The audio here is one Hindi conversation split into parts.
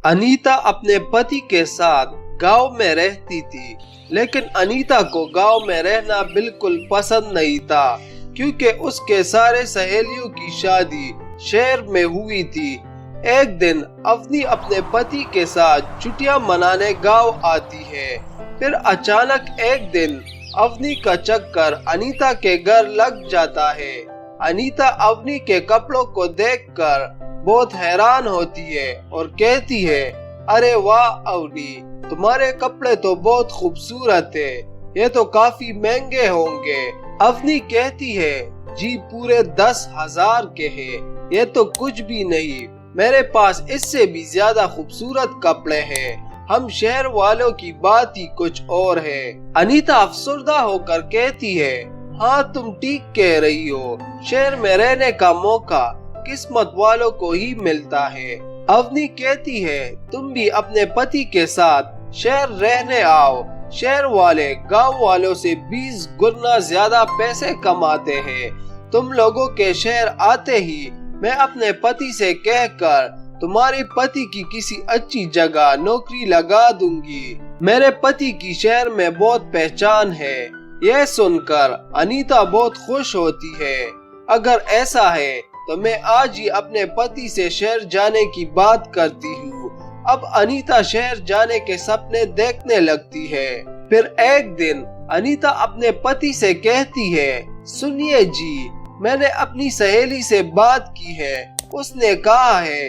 अनीता अपने पति के साथ गांव में रहती थी, लेकिन अनीता को गांव में रहना बिल्कुल पसंद नहीं था, क्योंकि उसके सारे सहेलियों की शादी शहर में हुई थी। एक दिन अवनी अपने पति के साथ छुट्टियां मनाने गांव आती है। फिर अचानक एक दिन अवनी का चक्कर अनीता के घर लग जाता है। अनीता अवनी के कपड़ों को देखकर बहुत हैरान होती है और कहती है, अरे वाह अवनी, तुम्हारे कपड़े तो बहुत खूबसूरत है, ये तो काफी महंगे होंगे। अवनी कहती है, जी पूरे 10,000 के हैं, ये तो कुछ भी नहीं, मेरे पास इससे भी ज्यादा खूबसूरत कपड़े हैं। हम शहर वालों की बात ही कुछ और है। अनीता अफसरदा होकर कहती है, हाँ तुम ठीक कह रही हो, शहर में रहने का मौका किस्मत वालों को ही मिलता है। अवनी कहती है, तुम भी अपने पति के साथ शहर रहने आओ, शहर वाले गांव वालों से 20 गुना ज्यादा पैसे कमाते हैं। तुम लोगों के शहर आते ही मैं अपने पति से कहकर तुम्हारे पति की किसी अच्छी जगह नौकरी लगा दूंगी। मेरे पति की शहर में बहुत पहचान है। यह सुनकर अनीता बहुत खुश होती है। अगर ऐसा है तो मैं आज ही अपने पति से शहर जाने की बात करती हूँ। अब अनीता शहर जाने के सपने देखने लगती है। फिर एक दिन अनीता अपने पति से कहती है, सुनिए जी, मैंने अपनी सहेली से बात की है। उसने कहा है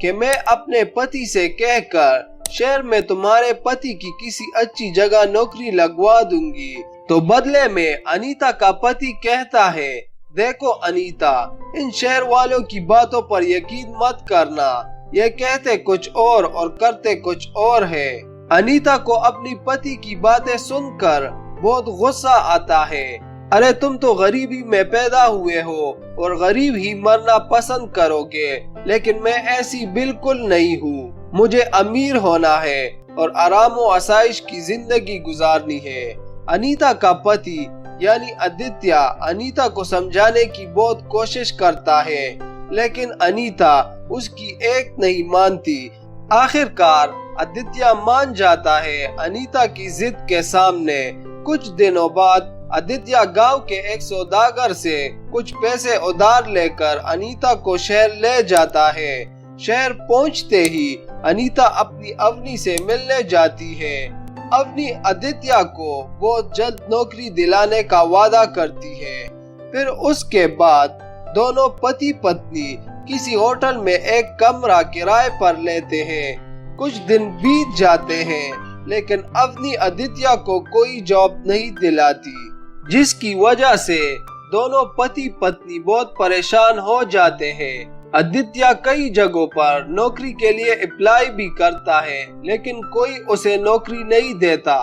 कि मैं अपने पति से कहकर शहर में तुम्हारे पति की किसी अच्छी जगह नौकरी लगवा दूंगी। तो बदले में अनीता का पति कहता है, देखो अनीता, इन शहर वालों की बातों पर यकीन मत करना, ये कहते कुछ और करते कुछ और है। अनीता को अपनी पति की बातें सुनकर बहुत गुस्सा आता है। अरे तुम तो गरीबी में पैदा हुए हो और गरीब ही मरना पसंद करोगे, लेकिन मैं ऐसी बिल्कुल नहीं हूँ। मुझे अमीर होना है और आराम और आसाइश की जिंदगी गुजारनी है। अनीता का पति यानी आदित्य अनीता को समझाने की बहुत कोशिश करता है, लेकिन अनीता उसकी एक नहीं मानती। आखिरकार आदित्य मान जाता है अनीता की जिद के सामने। कुछ दिनों बाद आदित्य गांव के एक सौदागर से कुछ पैसे उधार लेकर अनीता को शहर ले जाता है। शहर पहुंचते ही अनीता अपनी अवनी से मिलने जाती है। अवनी आदित्य को बहुत जल्द नौकरी दिलाने का वादा करती है। फिर उसके बाद दोनों पति पत्नी किसी होटल में एक कमरा किराए पर लेते हैं। कुछ दिन बीत जाते हैं, लेकिन अवनी आदित्य को कोई जॉब नहीं दिलाती, जिसकी वजह से दोनों पति पत्नी बहुत परेशान हो जाते हैं। आदित्य कई जगहों पर नौकरी के लिए अप्लाई भी करता है, लेकिन कोई उसे नौकरी नहीं देता।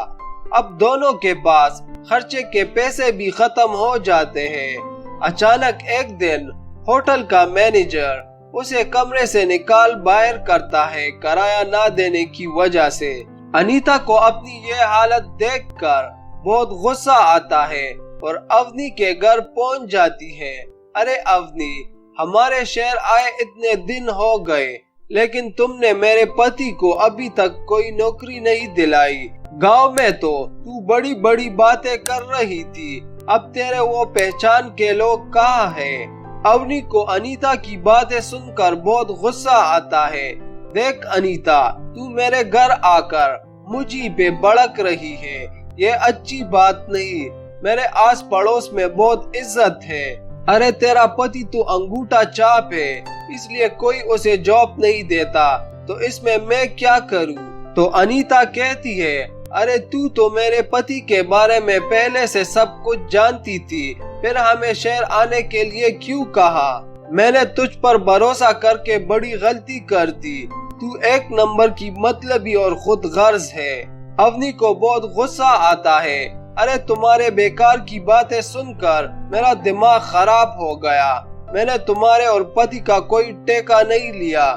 अब दोनों के पास खर्चे के पैसे भी खत्म हो जाते हैं। अचानक एक दिन होटल का मैनेजर उसे कमरे से निकाल बाहर करता है, किराया ना देने की वजह से। अनीता को अपनी ये हालत देखकर बहुत गुस्सा आता है और अवनी के घर पहुंच जाती है। अरे अवनी, हमारे शहर आए इतने दिन हो गए, लेकिन तुमने मेरे पति को अभी तक कोई नौकरी नहीं दिलाई। गांव में तो तू बड़ी बड़ी बातें कर रही थी, अब तेरे वो पहचान के लोग कहाँ हैं? अवनी को अनीता की बातें सुनकर बहुत गुस्सा आता है। देख अनीता, तू मेरे घर आकर मुझी पे भड़क रही है, ये अच्छी बात नहीं। मेरे आस पड़ोस में बहुत इज्जत है। अरे तेरा पति तो अंगूठा चाप है, इसलिए कोई उसे जॉब नहीं देता, तो इसमें मैं क्या करूं? तो अनीता कहती है, अरे तू तो मेरे पति के बारे में पहले से सब कुछ जानती थी, फिर हमें शहर आने के लिए क्यों कहा? मैंने तुझ पर भरोसा करके बड़ी गलती कर दी। तू एक नंबर की मतलबी और खुद गर्ज है। अवनी को बहुत गुस्सा आता है। अरे तुम्हारे बेकार की बातें सुनकर मेरा दिमाग खराब हो गया। मैंने तुम्हारे और पति का कोई टेका नहीं लिया।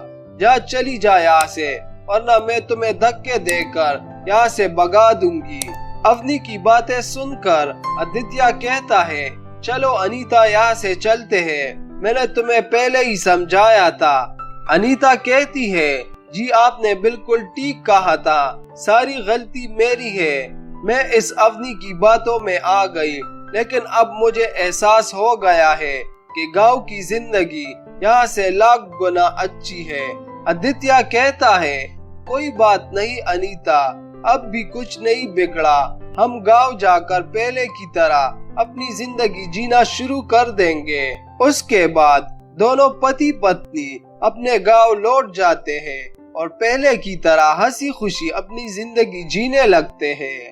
जा चली जा यहाँ से, वरना मैं तुम्हें धक्के देकर यहाँ से भगा दूंगी। अवनी की बातें सुनकर आदित्य कहता है, चलो अनीता, यहाँ से चलते हैं, मैंने तुम्हें पहले ही समझाया था। अनीता कहती है, जी आपने बिल्कुल ठीक कहा था, सारी गलती मेरी है। मैं इस अवनी की बातों में आ गई, लेकिन अब मुझे एहसास हो गया है कि गांव की जिंदगी यहाँ से लाख गुना अच्छी है। आदित्य कहता है, कोई बात नहीं अनीता, अब भी कुछ नहीं बिगड़ा। हम गांव जाकर पहले की तरह अपनी जिंदगी जीना शुरू कर देंगे। उसके बाद दोनों पति पत्नी अपने गांव लौट जाते हैं और पहले की तरह हंसी खुशी अपनी जिंदगी जीने लगते हैं।